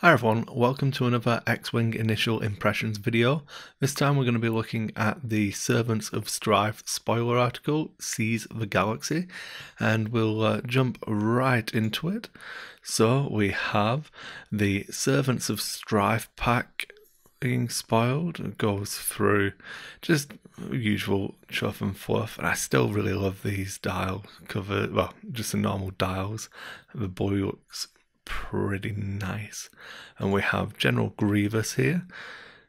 Hi everyone, welcome to another X-Wing Initial Impressions video. This time we're going to be looking at the Servants of Strife spoiler article, Seize the Galaxy, and we'll jump right into it. So we have the Servants of Strife pack being spoiled. It goes through just usual chuff and fluff, and I still really love these dial cover, well, just the normal dials. The boy looks pretty nice. And we have General Grievous here.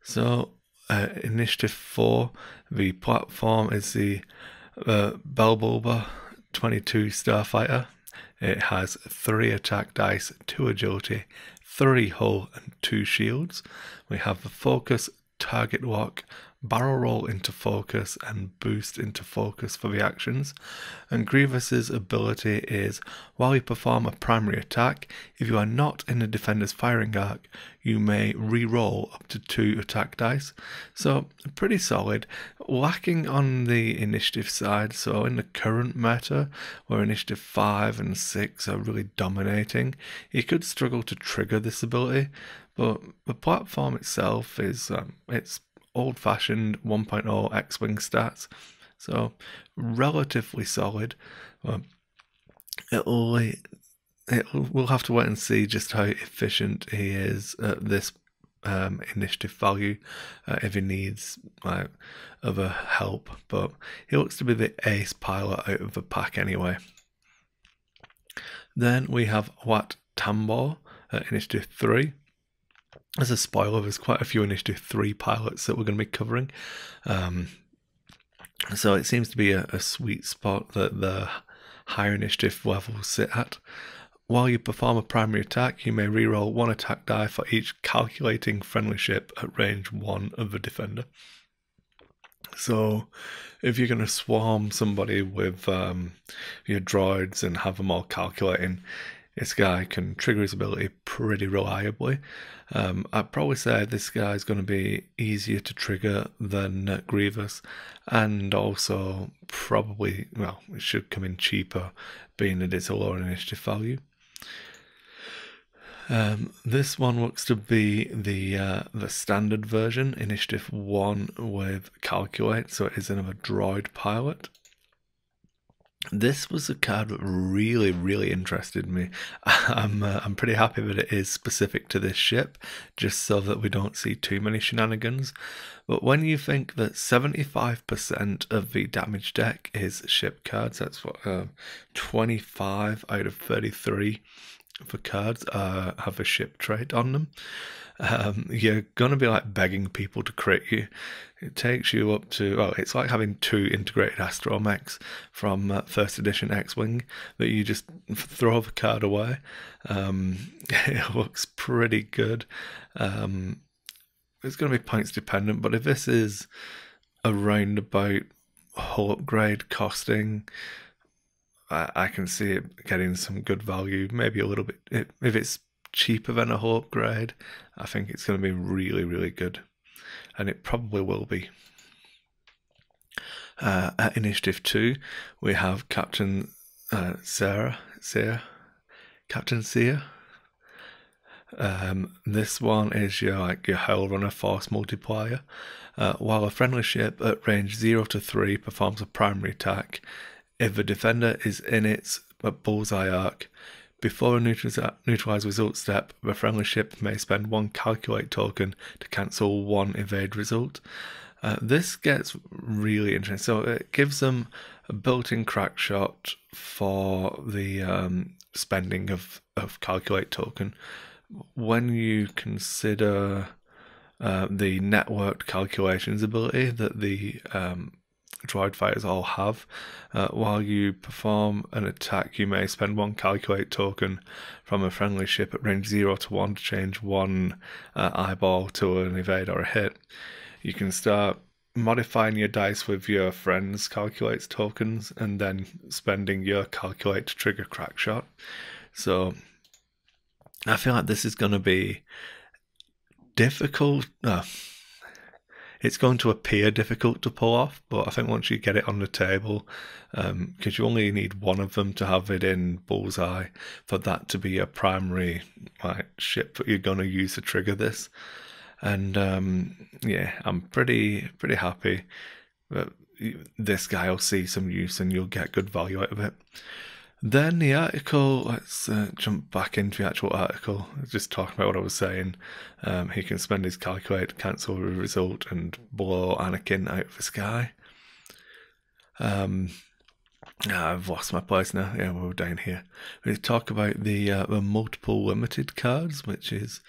So Initiative 4, the platform is the Belbulba 22 Starfighter. It has 3 attack dice, 2 agility, 3 hull and 2 shields. We have the focus, target lock, barrel roll into focus and boost into focus for the actions. And Grievous's ability is, while you perform a primary attack, if you are not in the defender's firing arc, you may re-roll up to 2 attack dice. So pretty solid, lacking on the initiative side. So in the current meta, where initiative 5 and 6 are really dominating, you could struggle to trigger this ability. But the platform itself is it's old-fashioned 1.0 X-Wing stats, so relatively solid. We'll have to wait and see just how efficient he is at this initiative value, if he needs other help, but he looks to be the ace pilot out of the pack anyway. Then we have Wat Tambor at initiative 3. As a spoiler, there's quite a few Initiative 3 pilots that we're going to be covering. So it seems to be a sweet spot that the higher initiative levels sit at. While you perform a primary attack, you may reroll 1 attack die for each calculating friendly ship at range 1 of the defender. So if you're going to swarm somebody with your droids and have them all calculating, this guy can trigger his ability pretty reliably. I'd probably say this guy is going to be easier to trigger than Grievous, and also probably, well, it should come in cheaper, being it is a lower initiative value. This one looks to be the standard version, Initiative 1 with Calculate, so it is another droid pilot. This was a card that really interested me. I'm pretty happy that it is specific to this ship, just so that we don't see too many shenanigans. But when you think that 75% of the damage deck is ship cards, that's what 25 out of 33 for cards have a ship trait on them. You're gonna be like begging people to crit you. It takes you up to, well, it's like having 2 integrated astromechs from first edition X-Wing that you just throw the card away. It looks pretty good. It's going to be points dependent, but if this is around about hull upgrade costing, I can see it getting some good value, maybe a little bit. If it's cheaper than a hull upgrade, I think it's going to be really good, and it probably will be. At Initiative 2, we have Captain Captain Sear. This one is your Hell Runner Force multiplier. While a friendly ship at range 0 to 3 performs a primary attack, if the defender is in its bullseye arc, before a neutralize result step, the friendly ship may spend 1 calculate token to cancel 1 evade result. This gets really interesting. So it gives them a built-in crack shot for the spending of calculate token. When you consider the networked calculations ability that the droid fighters all have, while you perform an attack, you may spend 1 calculate token from a friendly ship at range 0 to 1 to change 1 eyeball to an evade or a hit. You can start modifying your dice with your friend's calculates tokens and then spending your calculate to trigger crack shot. So I feel like this is going to be difficult. It's going to appear difficult to pull off, but I think once you get it on the table, because you only need one of them to have it in bullseye for that to be a primary ship that you're going to use to trigger this. And yeah, I'm pretty happy that this guy will see some use and you'll get good value out of it. Then the article, let's jump back into the actual article, just talking about what I was saying. He can spend his calculate to cancel the result and blow Anakin out of the sky. I've lost my place now. Yeah, we're down here. We talk about the multiple limited cards, which is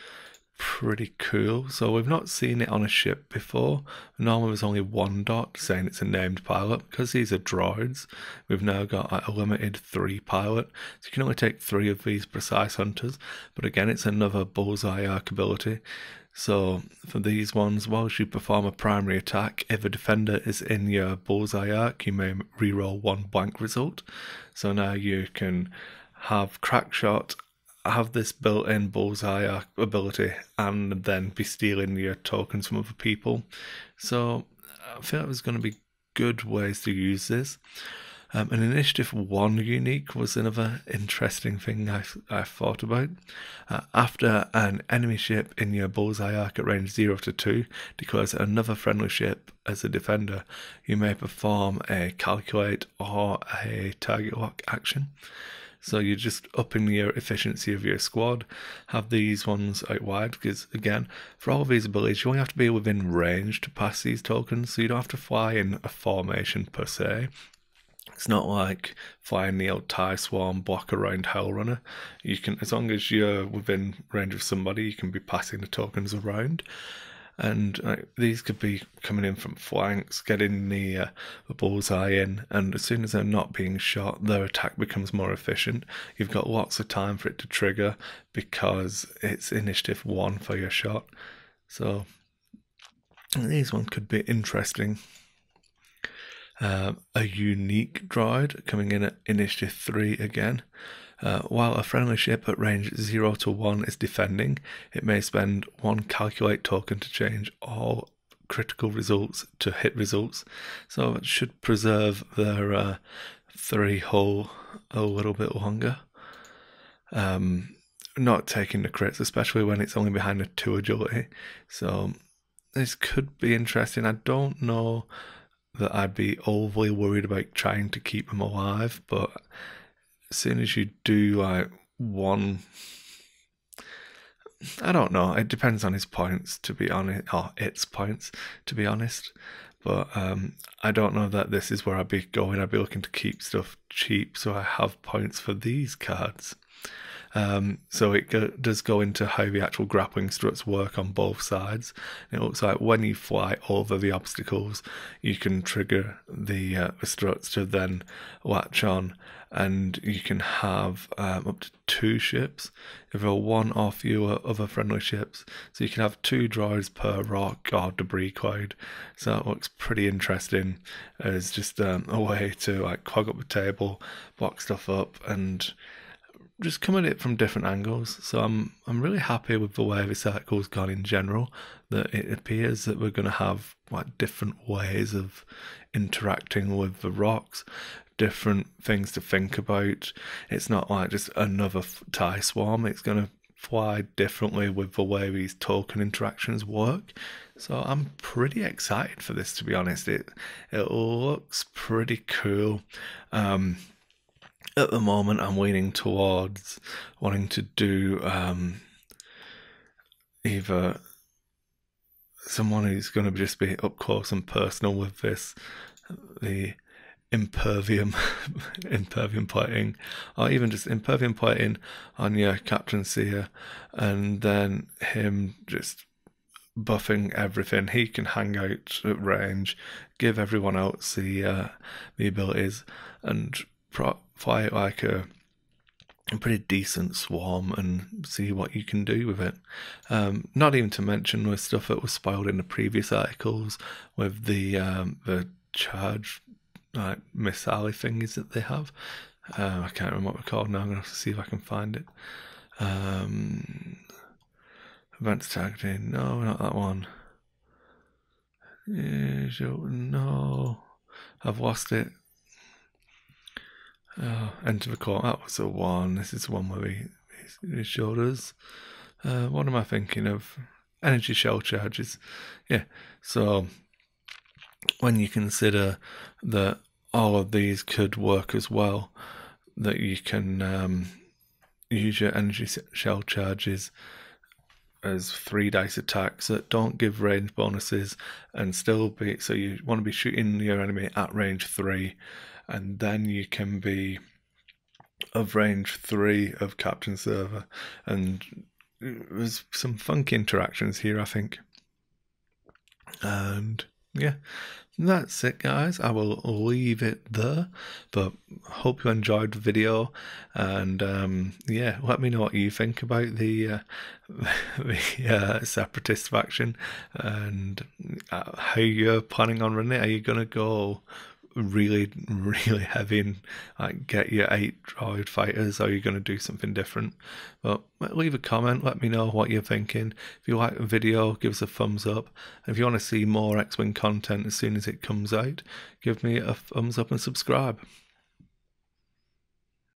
pretty cool. So we've not seen it on a ship before. Normally there's only one dot saying it's a named pilot. Because these are droids, we've now got a limited 3 pilot. So you can only take 3 of these precise hunters. But again, it's another bullseye arc ability. So for these ones, whilst you perform a primary attack, if a defender is in your bullseye arc, you may reroll 1 blank result. So now you can have crack shot, have this built-in bullseye ability, and then be stealing your tokens from other people. So I feel like there's going to be good ways to use this. An Initiative 1 unique was another interesting thing I thought about. After an enemy ship in your bullseye arc at range 0 to 2 declares another friendly ship as a defender, you may perform a calculate or a target lock action. So you're just upping your efficiency of your squad. Have these ones out wide, because again, for all of these abilities, you only have to be within range to pass these tokens, so you don't have to fly in a formation per se. It's not like flying the old TIE Swarm block around Hellrunner. You can, as long as you're within range of somebody, you can be passing the tokens around. And these could be coming in from flanks, getting the bullseye in, and as soon as they're not being shot, their attack becomes more efficient. You've got lots of time for it to trigger because it's Initiative 1 for your shot. So these ones could be interesting. A unique droid coming in at Initiative 3 again. While a friendly ship at range 0 to 1 is defending, it may spend 1 calculate token to change all critical results to hit results. So it should preserve their 3 hull a little bit longer. Not taking the crits, especially when it's only behind a 2 agility. So this could be interesting. I don't know that I'd be overly worried about trying to keep them alive, but as soon as you do like 1, I don't know, it depends on his points, to be honest, or its points, to be honest. But I don't know that this is where I'd be going. I'd be looking to keep stuff cheap so I have points for these cards. So it does go into how the actual grappling struts work on both sides. It looks like when you fly over the obstacles, you can trigger the struts to then latch on, and you can have up to 2 ships. If there are 1 or fewer other friendly ships, so you can have 2 droids per rock or debris cloud. So it looks pretty interesting as just a way to like clog up the table, block stuff up, and just come at it from different angles. So I'm really happy with the way this article's gone in general, that it appears that we're going to have like different ways of interacting with the rocks, different things to think about. It's not like just another TIE Swarm. It's going to fly differently with the way these token interactions work. So I'm pretty excited for this, to be honest. It looks pretty cool. At the moment, I'm leaning towards wanting to do either someone who's going to just be up close and personal with this, the impervium plating, or even just impervium plating on your captaincy here, and then him just buffing everything. He can hang out at range, give everyone else the abilities, and fly it like a pretty decent swarm and see what you can do with it. Not even to mention the stuff that was spoiled in the previous articles with the charge missile thingies that they have. I can't remember what they're called now. I'm going to have to see if I can find it. Advanced targeting, no, not that one. No, I've lost it. Oh, enter the call. That was the one. This is the one where he showed us. What am I thinking of? Energy shell charges. Yeah. So when you consider that all of these could work as well, that you can use your energy shell charges as 3 dice attacks that don't give range bonuses and still be, so you want to be shooting your enemy at range 3, and then you can be of range 3 of Captain Server, and there's some funky interactions here, I think. And yeah, that's it, guys. I will leave it there, but hope you enjoyed the video, and yeah, let me know what you think about the separatist faction, and how you're planning on running it. Are you gonna go really heavy and like get your 8 droid fighters, or are you going to do something different? But leave a comment, let me know what you're thinking. If you like the video, give us a thumbs up, and if you want to see more X-Wing content as soon as it comes out, give me a thumbs up and subscribe.